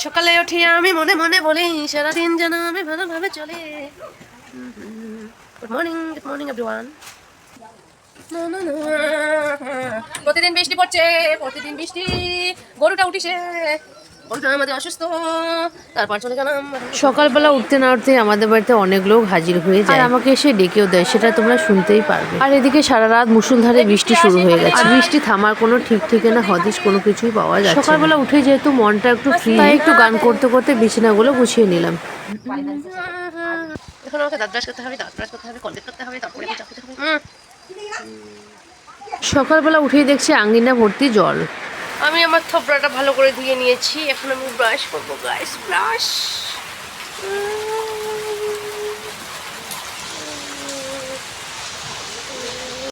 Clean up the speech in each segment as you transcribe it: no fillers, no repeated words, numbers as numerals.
সকালে উঠি আমি মনে মনে বলি সারাদিন যেন আমি ভালোভাবে চলে। Good morning everyone. প্রতিদিন বৃষ্টি পড়ছে, প্রতিদিন বৃষ্টি। গরুটা উঠিছে, গরুটা আমাদের অসুস্থ, তারপর চলে গেলাম। সকালবেলা উঠতে না উঠতে আমাদের বাড়িতে অনেক লোক হাজির হয়ে যায়, আর আমাকে এসে ডেকেও দেয়, সেটা তোমরা শুনতেই পারবে। আর এদিকে সারা রাত মুষলধারে বৃষ্টি শুরু হয়ে গেছে, আর বৃষ্টি থামার কোনো ঠিক ঠিকানা হদিশ কোনো কিছুই পাওয়া যাচ্ছে। সকালবেলা উঠে যেহেতু মনটা একটু ফ্রি, তাই একটু গান করতে করতে বিছানাগুলো গুছিয়ে নিলাম। এখন আমাকে দাঁত ব্রাশ করতে হবে, কলগেট করতে হবে, তারপরে চা খেতে হবে। সকালবেলা উঠেই দেখছি আঙ্গিনা ভর্তি জল। আমি আমার থোবড়াটা ভালো করে ধুয়ে নিয়েছি, এখন আমি ব্রাশ করবো গাইস। ব্রাশ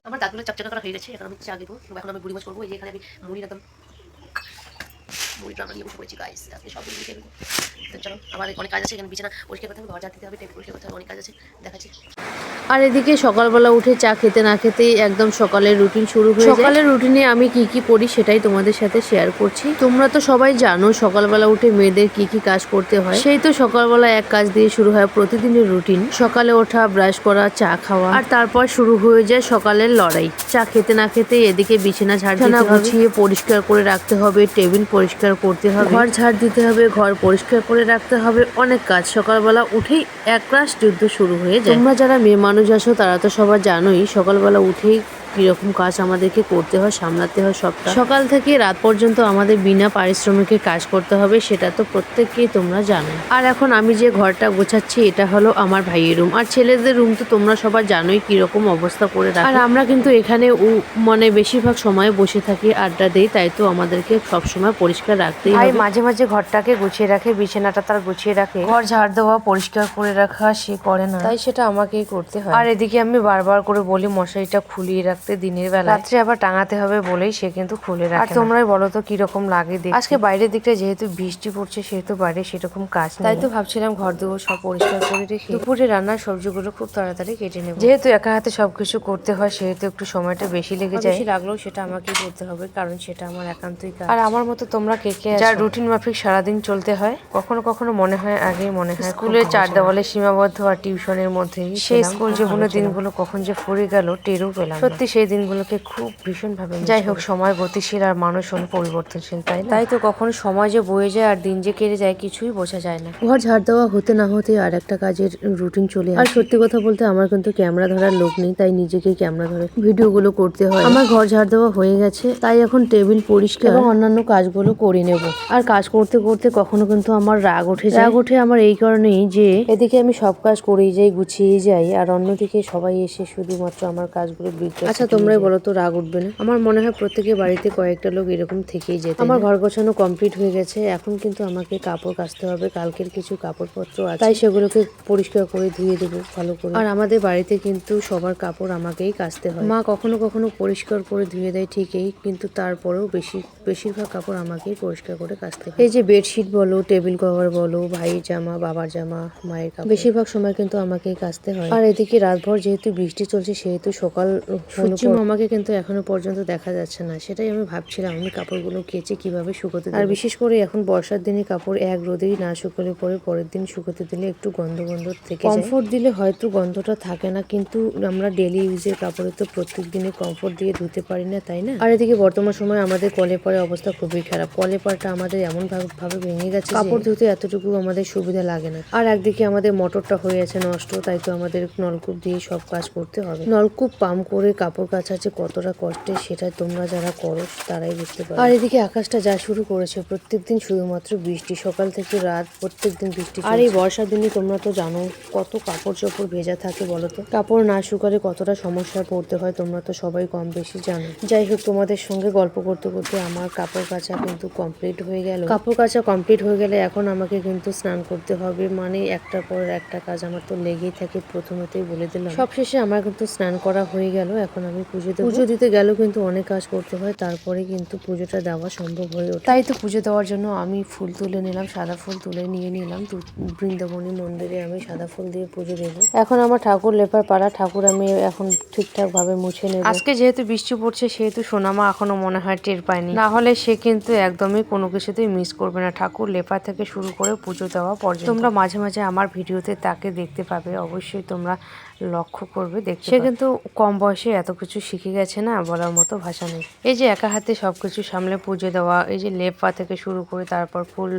আমার দাঁতগুলো চকচকা করা হয়ে গেছে, এখন আমি চা দেবো। এখন আমি বুড়ি মাছ করবো। এই যে এখানে আমি মুড়ি একদম মুড়িটা আমরা নিয়ে বসে পড়েছি গাইস, আজকে সব দিকে দেবো। তো চলো, আমার অনেক কাজ আছে, এখানে বিছানা পরিষ্কার করতে হবে, ঘর ঝাড় দিতে হবে, টেবিল পরিষ্কার করতে হবে, অনেক কাজ আছে, দেখাচ্ছি। আর এদিকে সকালবেলা উঠে চা খেতে না খেতেই একদম সকালের রুটিন শুরু হয়ে যায়। সকালের রুটিনে আমি কি কি করি সেটাই তোমাদের সাথে শেয়ার করছি। তোমরা তো সবাই জানো সকালবেলা উঠে মেয়েদের কি কি কাজ করতে হয়। সেই তো সকালবেলা এক কাজ দিয়ে শুরু হয় প্রতিদিনের রুটিন। সকালে ওঠা, ব্রাশ করা, চা খাওয়া, আর তারপর শুরু হয়ে যায় সকালের লড়াই। চা খেতে না খেতেই এদিকে বিছানা ঝাড় দিতে হবে, গুছিয়ে পরিষ্কার করে রাখতে হবে, টেবিল পরিষ্কার করতে হবে, ঘর ঝাড় দিতে হবে, ঘর পরিষ্কার করে রাখতে হবে, অনেক কাজ। সকালবেলা উঠেই একরাশ যুদ্ধ শুরু হয়ে যায়। তোমরা যারা মেয়ে মানুষ আছো তারা তো সবার জানোই সকালবেলা উঠেই কিরকম কাজ আমাদেরকে করতে হয়, সামলাতে হয় সবটা। সকাল থেকে রাত পর্যন্ত আমাদের বিনা পারিশ্রমিকে কাজ করতে হবে, সেটা তো প্রত্যেককেই তোমরা জানো। আর এখন আমি যে ঘরটা গোছাচ্ছি এটা হলো আমার ভাইয়ের রুম, আর ছেলেদের রুম তো তোমরা সবার জানোই কিরকম অবস্থা করে রাখে। আর আমরা কিন্তু এখানে মানে বেশিরভাগ সময় বসে থাকি, আড্ডা দেই, তাই তো আমাদেরকে সবসময় পরিষ্কার রাখতেই হয়। মাঝে মাঝে ঘরটাকে গুছিয়ে রাখে, বিছানাটা তার গুছিয়ে রাখে, ঘর ঝাড় দেওয়া, পরিষ্কার করে রাখা সে করে না, তাই সেটা আমাকেই করতে হয়। আর এদিকে আমি বারবার করে বলি মশারিটা খুলিয়ে রাখতে দিনের বেলা, রাত্রে আবার টাঙাতে হবে বলেই সে কিন্তু খুলে রাখে। আর তোমরাই বলো তো কিরকম লাগে দেখতে। আজকে বাইরের দিকটা যেহেতু বৃষ্টি পড়ছে সেহেতু বাইরে সেরকম কাজ নেই, তাই তো ভাবছিলাম ঘর দুয়ার সব পরিষ্কার করে রেখে দুপুরে রান্নার সবজিগুলো খুব তাড়াতাড়ি কেটে নেব। যেহেতু একা হাতে সবকিছু করতে হয় সেহেতু একটু সময়টা বেশি লেগে যায়, বেশি লাগলেও সেটা আমাকেই করতে হবে, কারণ সেটা আমার একান্তই কাজ। আর আমার মতো তোমরা কে কে যার রুটিন মাফিক সারাদিন চলতে হয়, কখনো কখনো মনে হয় আগেই মনে হয় স্কুলের চার দেওয়ালে সীমাবদ্ধ আর টিউশনের মধ্যেই সেই স্কুল জীবনের দিনগুলো কখন যে ফুরিয়ে গেল টেরও পেলাম। সত্যি সেই দিনগুলোকে খুব ভীষণ ভাবে। যাই হোক, সময় গতিশীল আর মানুষ পরিবর্তনশীল, তাই না? তাই তো কখনো সময় যে বয়ে যায় আর দিন যে কেটে যায় কিছুই বোঝা যায় না। ঘর ঝাড় দেওয়া হতে না হতে আর একটা কাজের রুটিন চলে আসে। আর সত্যি কথা বলতে আমার কিন্তু ক্যামেরা ধরার লোক নেই, তাই নিজেকে ক্যামেরা ধরে ভিডিওগুলো করতে হয়। আমার ঘর ঝাড় দেওয়া হয়ে গেছে, তাই এখন টেবিল পরিষ্কার এবং অন্যান্য কাজগুলো করে নেব। আর কাজ করতে করতে কখনো কিন্তু আমার রাগ ওঠে আমার এই কারণেই যে এদিকে আমি সব কাজ করেই যাই, গুছিয়েই যাই, আর অন্যদিকে সবাই এসে শুধুমাত্র আমার কাজগুলো বিরক্ত। আচ্ছা তোমরাই বলো তো, রাগ উঠবে না? আমার মনে হয় প্রত্যেকের বাড়িতে কয়েকটা লোক এরকম থেকেই যেত। আমার ঘর গোছানো কমপ্লিট হয়ে গেছে, এখন কিন্তু আমাকে কাপড় কাচতে হবে। কালকের কিছু কাপড়পত্র আছে, তাই সেগুলোকে পরিষ্কার করে ধুয়ে দেবো ভালো করে। আর আমাদের বাড়িতে কিন্তু সবার কাপড় আমাকেই কাচতে হয়। মা কখনো কখনো পরিষ্কার করে ধুয়ে দেয় ঠিকই, কিন্তু তারপরেও বেশিরভাগ কাপড় আমাকেই পরিষ্কার করে কাচতে হয়। এই যে বেডশিট বলো, টেবিল কভার বলো, ভাইয়ের জামা, বাবার জামা, মায়ের কাপড়, বেশিরভাগ সময় কিন্তু আমাকেই কাচতে হয়। আর এদিকে রাতভর যেহেতু বৃষ্টি চলছে সেহেতু সকাল সূর্য মামাকে কিন্তু এখনো পর্যন্ত দেখা যাচ্ছে না, সেটাই আমি ভাবছিলাম আমি কাপড়গুলো কেচে কিভাবে শুকোতে দেব। আর বিশেষ করে এখন বর্ষার দিনে কাপড় এক রোদেই না শুকোলে পরে পরের দিন শুকোতে দিলে একটু গন্ধ থেকে যায়। কমফোর্ট দিলে হয়তো গন্ধটা থাকে না, কিন্তু আমরা ডেলি ইউজের কাপড়ে তো প্রত্যেক দিনে কমফোর্ট দিয়ে ধুতে পারি না, তাই না? আর এদিকে বর্তমান সময় আমাদের কলে পাড়ের অবস্থা খুবই খারাপ। কলে পাড়টা আমাদের এমন ভাবে ভেঙে গেছে কাপড় ধুতে এতটুকু আমাদের সুবিধা লাগে না। আর একদিকে আমাদের মোটরটা হয়ে আছে নষ্ট, তাই তো আমাদের নলকূপ দিয়ে সব কাজ করতে হবে। নলকূপ পাম্প করে কাপড় কাচা যে কতটা কষ্টের সেটা তোমরা যারা করো তারাই বুঝতে পারো। আর এদিকে আকাশটা যা শুরু করেছে, প্রত্যেকদিন শুধুমাত্র বৃষ্টি, সকাল থেকে রাত প্রত্যেকদিন বৃষ্টি। আর এই বর্ষার দিনে তোমরা তো জানো কত কাপড় চোপড় ভেজা থাকে, বলো তো? কাপড় না শুকালে কতটা সমস্যায় পড়তে হয় তোমরা তো সবাই কম বেশি জানো। যাই হোক, তোমাদের সঙ্গে গল্প করতে করতে আমার কাপড় কাচা কিন্তু কমপ্লিট হয়ে গেল। কাপড় কাচা কমপ্লিট হয়ে গেলে এখন আমাকে কিন্তু স্নান করতে হবে, মানে একটার পর একটা কাজ আমার তো লেগেই থাকে, প্রথমেতেই বলে দিলাম। সবশেষে আমার কিন্তু স্নান করা হয়ে গেল, এখন আমি পুজো দিতে গেলেও কিন্তু অনেক কাজ করতে হয়, তারপরে কিন্তু পুজোটা দেওয়া সম্ভব হয়ে ওঠে। তাই তো পুজো দেওয়ার জন্য আমি ফুল তুলে নিলাম, সাদা ফুল তুলে নিলাম। বৃন্দাবনী মন্দিরে আমি সাদা ফুল দিয়ে পুজো দেবো। এখন আমার ঠাকুর লেপার পালা, ঠাকুর আমি এখন ঠিকঠাক ভাবে মুছে নেব। আজকে যেহেতু বৃষ্টি পড়ছে সেহেতু সোনামা এখনো মনে হয় টের পায়নি, না হলে সে কিন্তু একদমই কোনো কিছুতেই মিস করবে না ঠাকুর লেপা থেকে শুরু করে পুজো দেওয়া পর্যন্ত। তোমরা মাঝে মাঝে আমার ভিডিওতে তাকে দেখতে পাবে, অবশ্যই তোমরা লক্ষ্য করবে। সে কিন্তু কম বয়সে এত কিছু শিখে গেছে না, বলার মতো ভাষা নেই। এই যে একা হাতে সবকিছু সামলে পুজো দেওয়া, এই যে লেপা থেকে শুরু করে তারপর ফুল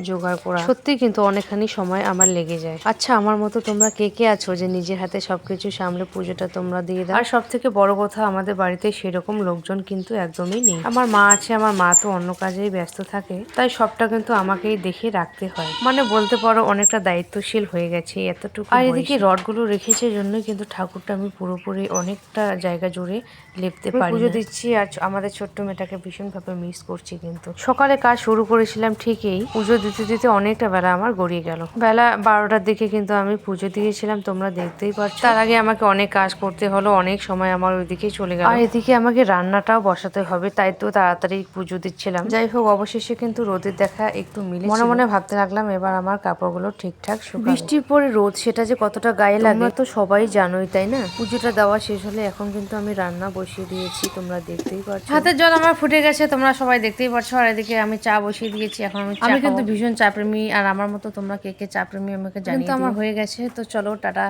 জোগাড় করা, সত্যি কিন্তু অনেকখানি সময় আমার লেগে যায়। আচ্ছা, আমার মতো তোমরা কে কে আছো যে নিজের হাতে সবকিছু সামলে পুজোটা তোমরা দিয়ে দাও? আর সব থেকে বড় কথা, আমাদের বাড়িতে সেরকম লোকজন কিন্তু একদমই নেই। আমার মা আছে, আমার মা তো অন্য কাজেই ব্যস্ত থাকে, তাই সবটা কিন্তু আমাকেই দেখে রাখতে হয়। মানে বলতে পারো অনেকটা দায়িত্বশীল হয়ে গেছে এতটুকু। আর এদিকে রডগুলো রেখেছে জন্য কিন্তু ঠাকুরটা আমি পুরোপুরি অনেকটা জায়গা জুড়ে লেপতে পারি। পুজো দিচ্ছি আর আমাদের ছোট্ট মেয়েটাকে ভীষণ ভাবে মিস করছি। কিন্তু সকালে কাজ শুরু করেছিলাম ঠিকই, পুজো দিতে দিতে অনেকটা বেলা আমার গড়িয়ে গেল। বেলা 12টার দিকে কিন্তু আমি পুজো দিয়েছিলাম, তোমরা দেখতেই পাচ্ছ। তার আগে আমাকে অনেক কাজ করতে হলো, অনেক সময় আমার ওইদিকে চলে গেল। আর এদিকে আমাকে রান্নাটাও বসাতে হবে, তাই তো তাড়াতাড়ি পুজো দিচ্ছিলাম। যাই হোক, অবশেষে কিন্তু রোদের দেখা একটু মিলে। মনে মনে ভাবতে লাগলাম এবার আমার কাপড়গুলো ঠিকঠাক শুকাবে। বৃষ্টির পরে রোদ, সেটা যে কতটা গায়ে লাগে তোমরা তো সবাই জানোই, তাই না? পুজোটা দেওয়া শেষ হলে এখন কিন্তু আমি রান্না বসিয়ে দিয়েছি, তোমরা দেখতেই পাচ্ছ। হাতের জল আমার ফুটে গেছে, তোমরা সবাই দেখতেই পাচ্ছ। আর এদিকে আমি চা বসিয়ে দিয়েছি, এখন আমি কিন্তু ভীষণ চা প্রেমী। আর আমার মতো তোমরা কে কে চা প্রেমী আমাকে জানিয়ে দিও। আমার হয়ে গেছে, তো চলো টাটা।